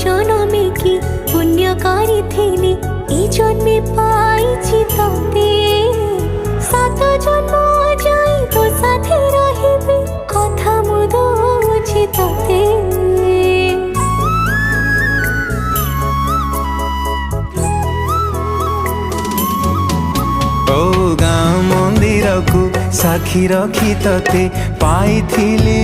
জনমে কি পুণ্য করিথিলি এই জন্মে পাইছি তোতে। সাত জন্ম যাই তো সাথে রহিবি কথা মু দউছি তোতে। ओ गाँ मंदिर को साखी रखी तते पाइथिली